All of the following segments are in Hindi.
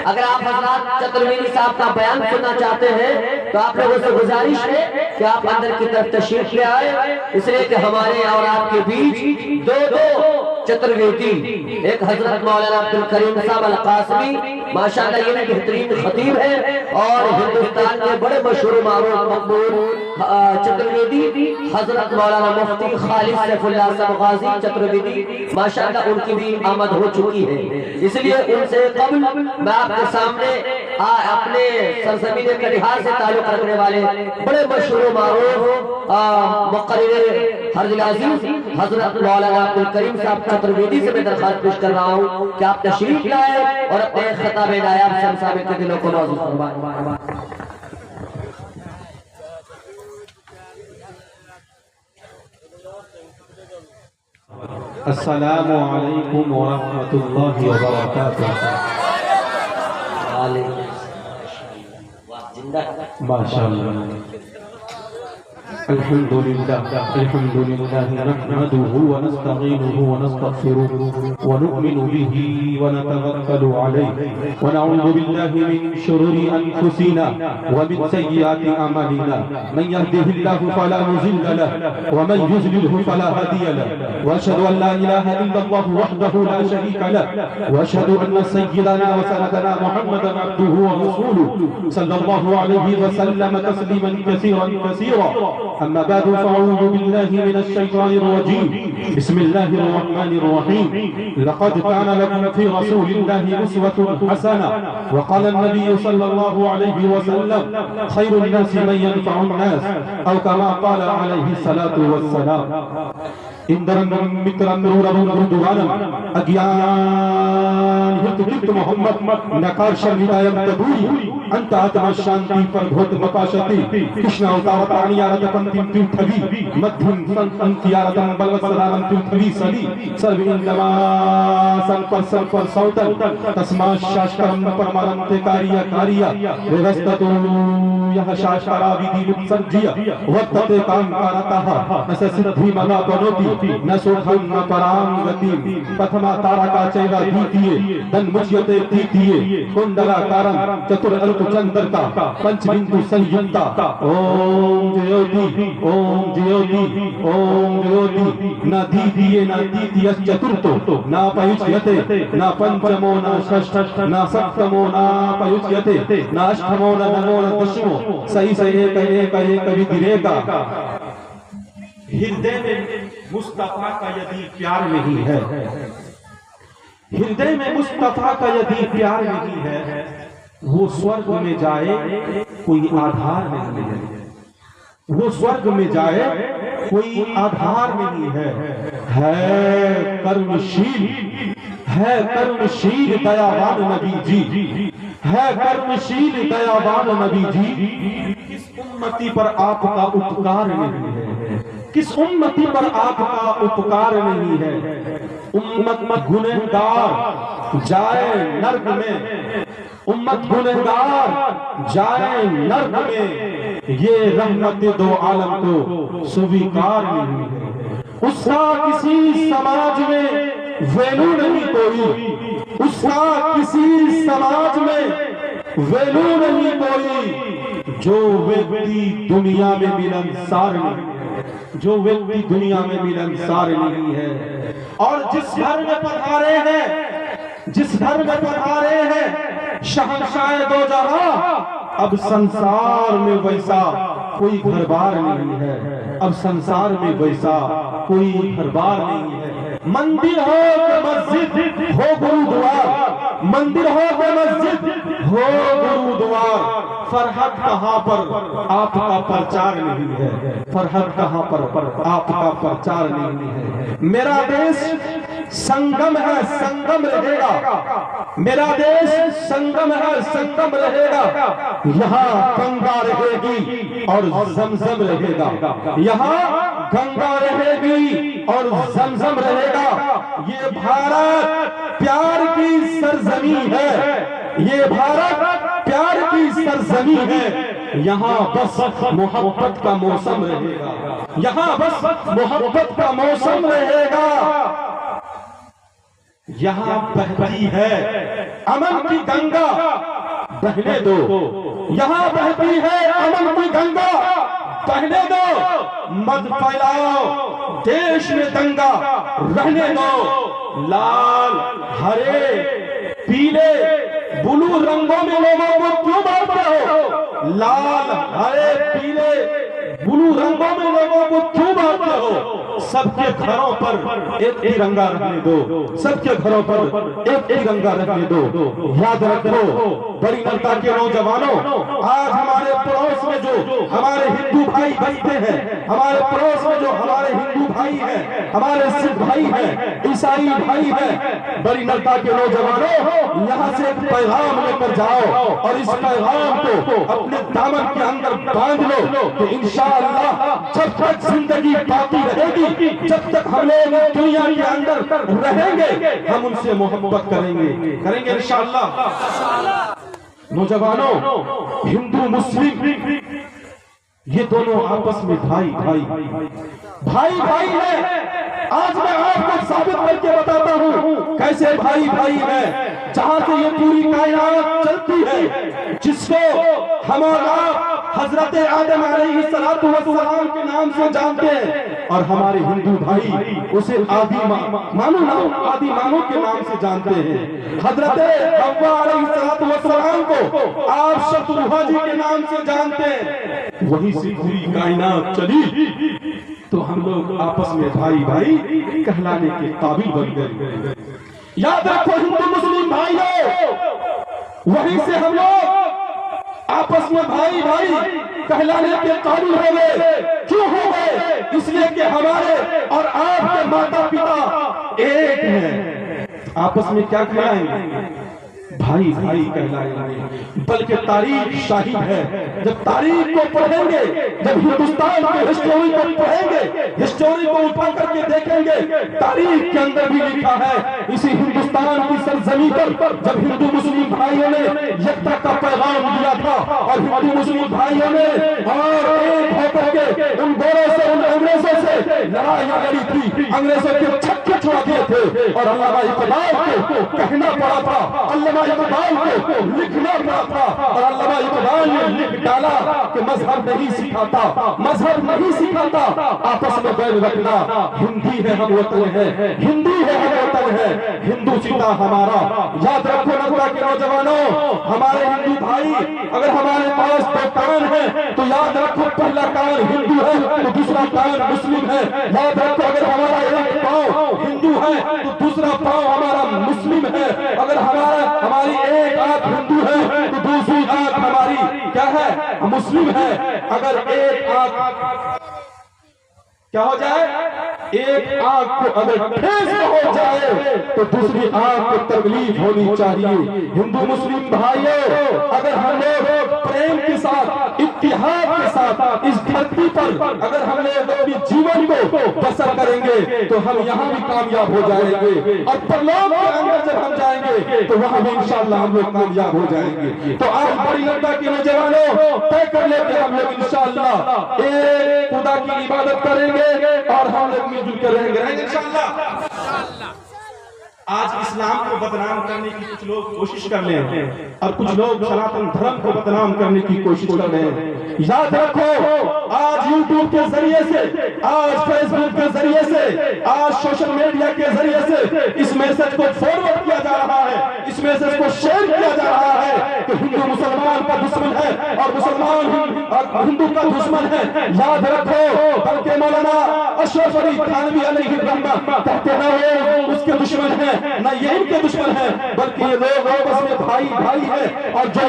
अगर आप हजरत चतुर्वेदी साहब का बयान सुनना चाहते हैं तो आप लोगों से गुजारिश है कि आप अंदर की तरफ तशरीफ ले आए, इसलिए कि हमारे और आपके बीच दो चतुर्वेदी, एक हजरत मौलाना अब्दुल करीम साहब अल कासमी, माशाअल्लाह ये बेहतरीन खतीब है, और हिंदुस्तान के बड़े मशहूर मारूफ मकबूल चतुर्वेदी हजरत मौलाना मुफ्ती खालिद सैफुल्लाह साहब गाजी चतुर्वेदी, माशाअल्लाह उनकी भी आमद हो चुकी है। इसलिए उनसे कबल मैं आपके सामने अपने सरजमीन कटिहार से ताल्लुक रखने वाले बड़े मशहूर मारूफ मुक़र्रिर हरजुल अज़ीज़ हजरत मौलाना अब्दुल करीम साहब चतुर्वेदी से मैं दरख्वास्त पेश कर रहा हूँ कि आप तशरीफ लाए और अपने खिताब नायाब साहब के दिलों को मौजूद फरमाएं। अस्सलामु अलैकुम व रहमतुल्लाहि व बरकातुहू। माशाअल्लाह, अल्हम्दुलिल्लाह नहमदुहु व नस्तईनुहु व नस्तगफिरुहु व नु'मिनु बिही व नतवक्कलु अलैहि व नऊज़ु बिल्लाहि मिन शुरूरि अनफुसिना व मिन सय्यिआति अमालिना मन यहदिहिल्लाहु फला मुज़िल्ल लहु व मन युज़लिल्हु फला हादिय लहु व अशहदु अन ला इलाहा इल्लल्लाहु वहदहु ला शरीका लहु व अशहदु अन्न सय्यिदना व सनदना मुहम्मदन अब्दुहु व रसूलुहु सल्लल्लाहु अलैहि व सल्लम तस्लीमन कसीरन कसीरा। अम्मा बादु फ़अऊज़ु बिल्लाहि मिनश शैतानिर रजीम। बिस्मिल्लाहिर रहमानिर रहीम। लक़द काना लकुम फ़ी रसूलिल्लाहि उस्वतुन हसना व क़ाला an-नबिय्यु सल्लल्लाहु अलैहि व सल्लम खैरुन नासि मन यनफ़उन नास औ कमा क़ाला अलैहि सलातु वस्सलाम। इंदरम मित्रम रूरम रुदवानम अज्ञान हित मोहम्मद नकार शर्मिदायम तबूरी अंत आत्मा शांति पर घोत मकाशति कृष्ण अवतार आनियारत पंतिम तीर्थवी मध्यम संतियारतम बलवसदानम तीर्थवी सली सर्व इंदमा संपर सौतन तस्मा शास्त्रम परमानंते कार्य व्यवस्थतो यह शास्त्रा विधि उत्सर्ज्य वर्तते काम कारतः न सिद्धि मना बनोति न सुखम न पराम गति प्रथमा तारका चैवा द्वितीय धन मुच्यते तृतीय कुंडलाकारम चतुर अल्प चंद्रता पंच बिंदु संयुक्ता ओम ज्योति ओम ज्योति ओम ज्योति न द्वितीय न तृतीय चतुर्थो न पयुज्यते न पंचमो न षष्ठ न सप्तमो न पयुज्यते न अष्टमो न नवमो न दशमो सही से एक विधिरेगा। हृदय में मुस्तफा का यदि प्यार नहीं है, हृदय में मुस्तफा का यदि प्यार नहीं है, वो स्वर्ग में जाए कोई आधार नहीं है, वो स्वर्ग में जाए कोई आधार नहीं है। कर्मशील है कर्मशील दयावान नबी जी, है कर्मशील दयावान नबी जी। किस उम्मती पर आपका उपकार नहीं है, किस उम्मती पर आपका उपकार नहीं है। उम्मत गुनहगार जाए नर्क में, उम्मत गुनहगार जाए नर्क में, ये रहमत दो आलम को स्वीकार नहीं है। उसका किसी समाज में वैल्यू नहीं कोई, उसका किसी समाज में वैल्यू नहीं कोई। जो व्यक्ति दुनिया में मिलनसार नहीं है, जो व्यक्ति दुनिया में मिलनसार नहीं है, और जिस घर में पधारे हैं, जिस घर में पधारे हैं शहंशाह दो जहां, अब संसार में वैसा कोई घर बार नहीं है, अब संसार में वैसा कोई घर बार नहीं है। मंदिर हो कि मस्जिद हो गुरुद्वार, मंदिर हो कि मस्जिद हो गुरुद्वार, फरहत कहाँ पर आपका प्रचार नहीं है, फरहत कहाँ पर आपका प्रचार नहीं है। मेरा देश संगम है, संगम रहेगा, मेरा देश संगम है, संगम रहेगा। यहाँ गंगा रहेगी और जमजम रहेगा, यहाँ गंगा रहेगी और जमजम रहेगा। ये भारत प्यार की सरजमी है, ये भारत प्यार की सरजमी है। यहाँ बस मोहब्बत का मौसम रहेगा, यहाँ बस मोहब्बत का मौसम रहेगा। यहाँ बहती है अमन की गंगा, बहने दो। यहाँ बहती है अमन की गंगा, बहने दो। मत फैलाओ देश में दंगा, रहने दो। लाल हरे पीले ब्लू रंगों में लोगों को क्यों बांटते हो? लाल हरे पीले ब्लू रंगों में लोगों को क्यों बांटते हो? सबके घरों पर एक तिरंगा रखने दो, सबके घरों पर एक तिरंगा रखने दो। याद रखो बड़ी नलता के नौजवानों, आज हमारे पड़ोस में जो हमारे हिंदू भाई बसते हैं, हमारे पड़ोस में जो हमारे हिंदू भाई हैं, हमारे सिख भाई हैं, ईसाई भाई हैं, बड़ी नलता के नौजवानों यहाँ से एक पैगाम लेकर जाओ और इस पैगाम को अपने दामन के अंदर बांध लो कि इंशाअल्लाह जब तक जिंदगी बाकी रहेगी, जब तक हम लोग दुनिया के अंदर रहेंगे, हम उनसे मोहब्बत करेंगे इंशाअल्लाह। नौजवानों, हिंदू मुस्लिम ये दोनों आपस में भाई है। आज मैं आपको साबित करके बताता हूँ कैसे भाई है। जहां से ये पूरी कायनात चलती है, जिसको हमारा हजरत आदम अलैहिस्सलातु वस्सलाम के नाम से जानते हैं, और हमारे हिंदू भाई उसे आदि मानव के नाम से जानते हैं। हजरत हव्वा अलैहिस्सलातु वस्सलाम को आप शत्रुहा जी के नाम से जानते हैं। वहीं से पूरी कायनात चली तो हम लोग आपस में भाई कहलाने के काबिल बन गए। याद रखो हिंदू मुस्लिम भाइयों, वहीं से हम लोग आपस में भाई कहलाने के काबिल हो गए। क्यों हो गए? इसलिए कि हमारे और आपके माता पिता एक हैं। आपस में क्या कहलाएंगे? भाई कहलाएंगे। बल्कि तारीख शाहिद है, जब तारीख को पढ़ेंगे, जब हिंदुस्तान के हिस्टोरी को पढ़ेंगे, हिस्टोरी को उठा करके देखेंगे, तारीख के अंदर भी लिखा है इसी हिंदुस्तान की सरजमी पर जब हिंदू मुस्लिम भाइयों ने एकता का पैगाम दिया था और हिंदू मुस्लिम भाइयों ने और एक होकर के उन गोरों से, उन अंग्रेजों से लड़ाइयां लड़ी थी, अंग्रेजों के छक्के छुड़ा दिए थे और अल्लामा इकबाल को कहना पड़ा था, अल्लामा इकबाल को लिखना पड़ा था, और अल्लामा इकबाल ने लिख डाला कि मजहब नहीं सिखाता, मजहब नहीं सिखाता, आपस में बैर रखना। हिंदी है हम वतन है, हिंदी है हम वतन है, हिंदू सीता हमारा। याद रखो नलता के नौजवानों, हमारे हिंदू भाई अगर हमारे पास दो कान है तो याद रखो पहला कान हिंदू है तो दूसरा कान मुस्लिम है। याद रखो अगर हमारा एक पांव हिंदू है तो दूसरा पांव हमारा मुस्लिम है। अगर हमारी एक आंख हिंदू है तो दूसरी आंख हमारी क्या है? मुस्लिम है। अगर एक आंख क्या हो जाए? एक आंख को अगर ठेस हो जाए तो दूसरी आंख को तकलीफ होनी चाहिए। हिंदू मुस्लिम भाइयों, अगर हम लोग प्रेम के साथ, इत्तेहाद के साथ इस धरती पर अगर हम लोग अपने जीवन को बसर करेंगे तो हम यहाँ भी कामयाब हो जाएंगे, और परलोक के अंदर जब हम जाएंगे तो वहाँ भी इंशाअल्लाह हम लोग कामयाब हो जाएंगे। तो आज बड़ी नलता के नौजवानों तय कर लेते हम लोग इंशाअल्लाह एक खुदा की इबादत करेंगे और हम लोग मिलजुल कर रहेंगे इंशाअल्लाह। आज इस्लाम को बदनाम करने की कुछ लोग कोशिश कर रहे हैं और कुछ लोग सनातन धर्म को बदनाम करने की कोशिश कर रहे हैं। याद रखो आज यूट्यूब के जरिए से, आज फेसबुक के जरिए से, आज सोशल मीडिया के जरिए से इस मैसेज को फॉरवर्ड किया जा रहा है, इस मैसेज को शेयर किया जा रहा है कि हिंदू मुसलमान का दुश्मन है और मुसलमान हिंदू का दुश्मन है। याद रखो बल्कि मौलाना अशरफ अली थानवी अलैहि रहमत कहते हैं उसके दुश्मन है, न ये इनके दुश्मन है, बल्कि ये लोग आपस में भाई है। और जो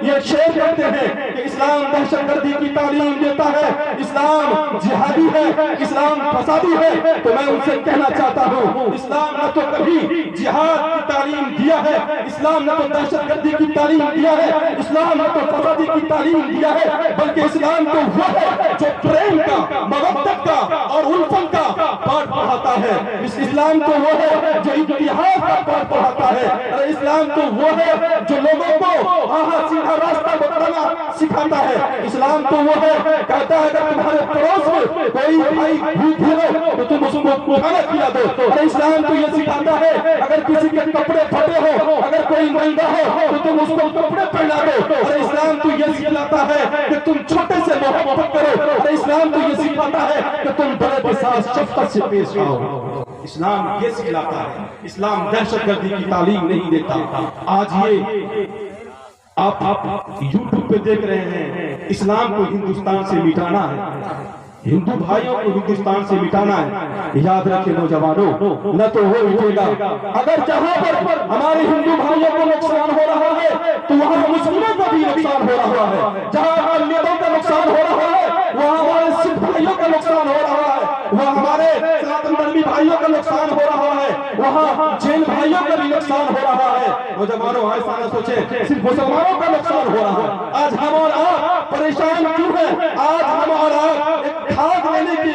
ये शेयर करते हैं कि इस्लाम दहशतगर्दी की तालीम देता है, इस्लाम जिहादी है, इस्लाम फसादी है, तो मैं उनसे कहना चाहता हूँ इस्लाम न तो कभी जिहाद की तालीम दिया है, इस्लाम न तो दहशतगर्दी की तालीम दिया है, इस्लाम न तो फसादी की तालीम दिया है, बल्कि इस्लाम तो वो है जो प्रेम का, मवद्दत का और उल्फत का पाठ पढ़ाता है। इस्लाम तो वो है जो इतिहास का पाठ पढ़ाता है। इस्लाम तो वो है जो लोगों को सीधा रास्ता बताना सिखाता है। इस्लाम तो वो है, कहता है अगर तुम्हारे पड़ोस में कोई भाई भूखे हो तो तुम उसको खाना खिला दो। और इस्लाम तो ये सिखाता है अगर किसी के कपड़े फटे हो, अगर कोई नंगा हो तो तुम उसको कपड़े पहना दो। और इस्लाम तो ये सिखाता है कि तुम छोटे से मोहब्बत करो। और इस्लाम तो ये सिखाता है कि तुम बड़े के साथ शफ़क़त से पेश आओ। इस्लाम ये सिखाता है। इस्लाम दहशतगर्दी की तालीम नहीं देता। आज ये आप यूट्यूब पे देख रहे हैं, इस्लाम को हिंदुस्तान से मिटाना है, हिंदू भाइयों को हिंदुस्तान से मिटाना है। याद रखें नौजवानों, न तो वो मिटेगा। अगर जहां पर हमारे हिंदू भाइयों को नुकसान हो रहा है तो वहां मुस्लिमों को भी नुकसान हो रहा है। जहां अकालियों का नुकसान हो रहा है वहां हमारे सिख भाइयों का नुकसान हो रहा है, वहां हमारे सनातन धर्मी भाइयों का नुकसान हो रहा है, वहां जैन भाइयों का भी नुकसान हो रहा है। नौजवानों ऐसा न सोचे सिर्फ मुसलमानों का नुकसान हो रहा है। आज हम और आप परेशान क्यों हैं? आज हम और आप खाद लेने की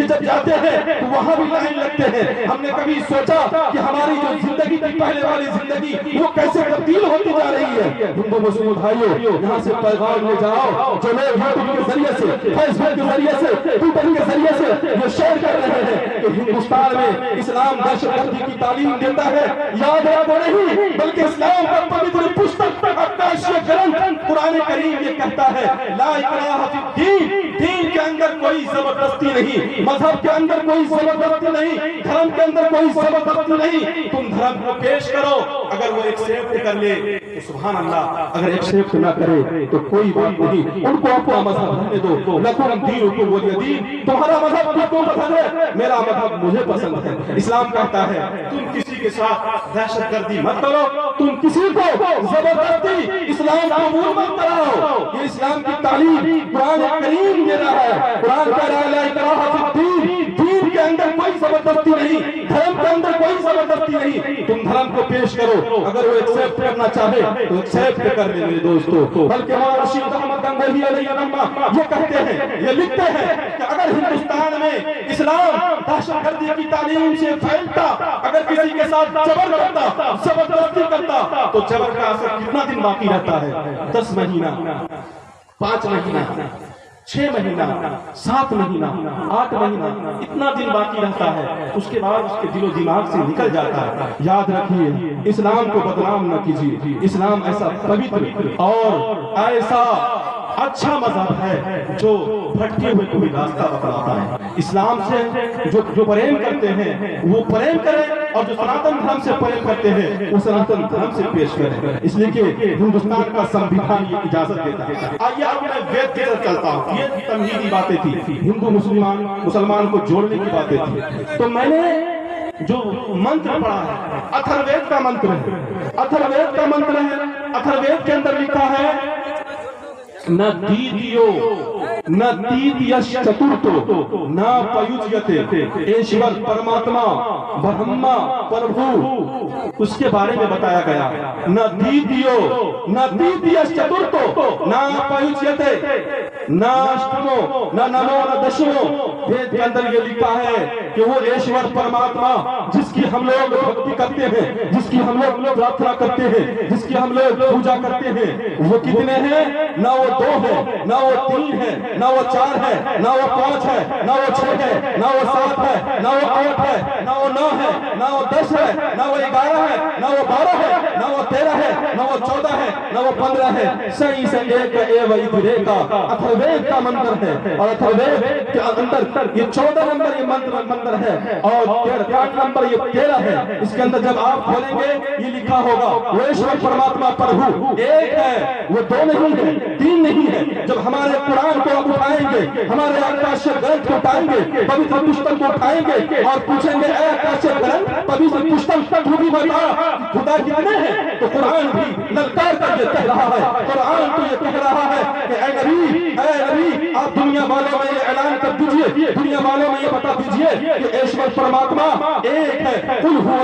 जब जाते हैं तो वहां भी लाइन लगते हैं। हमने कभी सोचा कि हमारी जो जिंदगी थी पहले वाली जिंदगी वो कैसे तब्दील होती जा रही है? हिंदू मुस्लिम भाइयों, यहाँ से पैगाम ले जाओ जो लोग यूट्यूब के जरिए से, फेसबुक के जरिए से, ट्विटर के जरिए से ये शेयर कर रहे हैं कि हिंदुस्तान में इस्लाम दहशतगर्दी की तालीम देता है। याद रखो नहीं, बल्कि इस्लाम का पवित्र पुस्तक अक्काशिय ग्रंथ कुरान करीम ये कहता है ला इकराह फिद्दीन, दीन के अंदर कोई जबरदस्ती नहीं, मजहब के अंदर कोई जबरदस्ती नहीं, धर्म के अंदर कोई जबरदस्ती नहीं। तुम धर्म को पेश करो, अगर वो एक्सेप्ट कर ले तो सुभान अल्लाह, अगर एक्सेप्ट ना करे तो कोई बात नहीं, उनको अपना मजहब रहने दो। लकुम दीनुकुम वलिय दीन, तुम्हारा मजहब तुमको पसंद है, मेरा मजहब मुझे पसंद है। इस्लाम कहता है तुम किसी के साथ दहशतगर्दी मत करो, तुम किसी को जबरदस्ती इस्लाम कबूल मत कराओ। ये इस्लाम की तालीम कुरान करीम दे रहा है। कुरान कह रहा है ला इकराह फिद्दीन, दीन के अंदर कोई जबरदस्ती नहीं, धर्म के अंदर कोई जबरदस्ती नहीं। तुम धर्म को पेश करो, अगर वो एक्सेप्ट करना चाहे तो एक्सेप्ट कर ले मेरे दोस्तों। बल्कि मौलाना रशीद अहमद गंगोही अलैहिस्सलाम ये कहते हैं, ये लिखते हैं कि अगर हिंदुस्तान में इस्लाम दहशतगर्दी की तालीम से फैलता, अगर किसी के साथ जबर करता, जबरदस्ती करता तो जबर का असर कितना दिन बाकी रहता है? 10 महीना, 5 महीना, 6 महीना, 7 महीना, 8 महीना, इतना दिन बाकी रहता है। उसके बाद उसके दिलो दिमाग से निकल जाता है। याद रखिए, इस्लाम को बदनाम न कीजिए। इस्लाम ऐसा पवित्र और ऐसा अच्छा मजहब है जो भटके हुए को भी रास्ता बतलाता है। इस्लाम से जो प्रेम करते हैं वो प्रेम करें, और जो सनातन धर्म से प्रेम करते हैं वो सनातन धर्म से पेश करें। इसलिए कि हिंदुस्तान का संविधान ये इजाजत देता है। आइए अब मैं वेद की तरफ चलता हूँ। ये तमहीदी बातें थी, हिंदू मुसलमान को जोड़ने की बातें थी। तो मैंने जो मंत्र पढ़ा है अथर्ववेद का मंत्र है, अथर्ववेद का मंत्र है। अथर्ववेद के अंदर लिखा है न द्वितीयो न तृतीयश्च चतुर्थो न प्रयुज्यते, ईश्वर परमात्मा ब्रह्मा प्रभु उसके बारे में बताया गया। न द्वितीयो न तृतीयश्च चतुर्थो न प्रयुज्यते न अष्टमो न नवो न दशमो। वेद के अंदर ये लिखा है कि वो ईश्वर परमात्मा जिसकी हम लोग भक्ति करते हैं, जिसकी हम लोग प्रार्थना करते हैं, जिसकी हम लोग पूजा करते हैं, वो कितने हैं? ना वो 2 है, ना वो 3 है, ना वो 4 है, ना वो 5 है, ना वो 6 है, ना वो 7 है, ना वो 8 है, ना वो 9 है, ना वो 10 है, ना वो 11 है, ना वो 12 है, ना वो 13 है, ना वो 14 है, ना वो 15 है। सही से एक एव इतरे का अथर्ववेद का मंत्र है। और अथर्ववेद के अंदर ये 14 नंबर ये मंत्र है और 13 नंबर ये 13 है। इसके अंदर जब आप खोलेंगे ये लिखा होगा वो ईश्वर परमात्मा प्रभु एक है, वो 2 नहीं है, 3 नहीं है। जब हमारे कुरान को आप उठाएंगे, हमारे आकाशीय ग्रंथ को उठाएंगे, पवित्र पुस्तक को उठाएंगे और पूछेंगे ऐ आकाशीय ग्रंथ पवित्र पुस्तक तू भी बता खुदा कितने हैं? तो कुरान भी ललकार करके कह रहा है, कुरान तो ये कह रहा है कि ऐ नबी आप दुनिया वालों में ये ऐलान कर दीजिए, दुनिया वालों में ये बता दीजिए कि ईश्वर परमात्मा एक है, कुल हुआ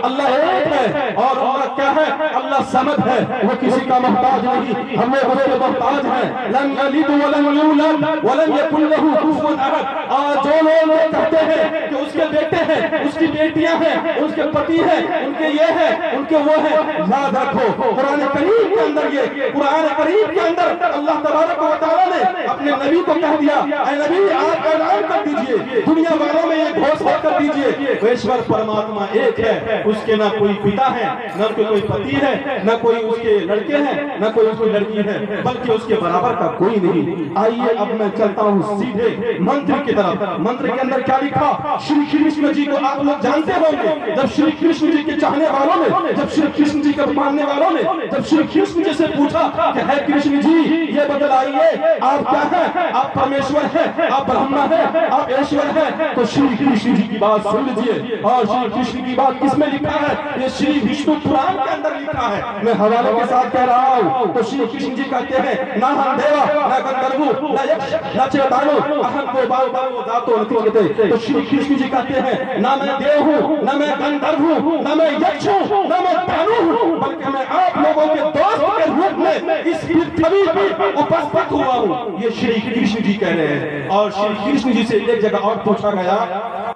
अल्लाह एक है। और अल्लाह क्या है? अल्लाह समद है, वो किसी का मोहताज नहीं, हम लोग उसके मोहताज हैं। लम यलिद वलम यूलद वलम यकुल लहू कुफुवन अहद। आज जो लोग कहते हैं कि उसके बेटे हैं, उसकी बेटियां हैं, उसके पति हैं, उनके ये है, उनके वो है, याद रखो कुरान करीम के अंदर, ये कुरान करीम के अंदर अल्लाह तबारक व तआला ने अपने नबी को कह दिया, ऐ नबी आप ऐलान कर दीजिए, दुनिया वालों में ये घोषणा कर दीजिए, ईश्वर परमात्मा एक है, उसके ना कोई पिता है, ना कोई पति है, ना कोई उसके लड़के हैं, ना कोई उसकी लड़की है, बल्कि उसके बराबर का कोई नहीं। आइए अब मैं चलता हूँ सीधे मंत्र की तरफ। मंत्र के अंदर क्या लिखा? श्री कृष्ण जी को आप लोग जानते होंगे। जब श्री कृष्ण जी के चाहने वालों ने, जब श्री कृष्ण जी के मानने वालों ने जब श्री कृष्ण जी से पूछा कि है कृष्ण जी ये बतलाइए आप क्या हैं, आप परमेश्वर हैं, आप ब्रह्मा हैं, आप ईश्वर हैं, तो श्री कृष्ण जी की बात सुन लीजिए। और श्री कृष्ण की बात किसमें लिखा है? ये श्री विष्णु पुराण के अंदर लिखा है। मैं हवाले के साथ कह रहा हूँ। तो श्री कृष्ण जी कहते हैं ना हम देवा ना गंधर्व ना यक्ष ना चेतानो अहम को बाल दातो नतीजते। तो श्री कृष्ण जी कहते हैं ना मैं देव हूँ, ना मैं गंधर्व हूँ, ना मैं यक्ष हूँ, ना मैं दानव हूँ, बल्कि मैं आप लोगों के दोस्त के रूप में इस पृथ्वी पर उपस्थित हुआ हूँ। ये श्री कृष्ण जी कह रहे हैं। और श्री कृष्ण जी से एक जगह और पूछा गया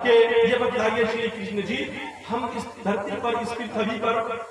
कि ये बतलाइए श्री कृष्ण जी, हम इस धरती पर, इस पृथ्वी पर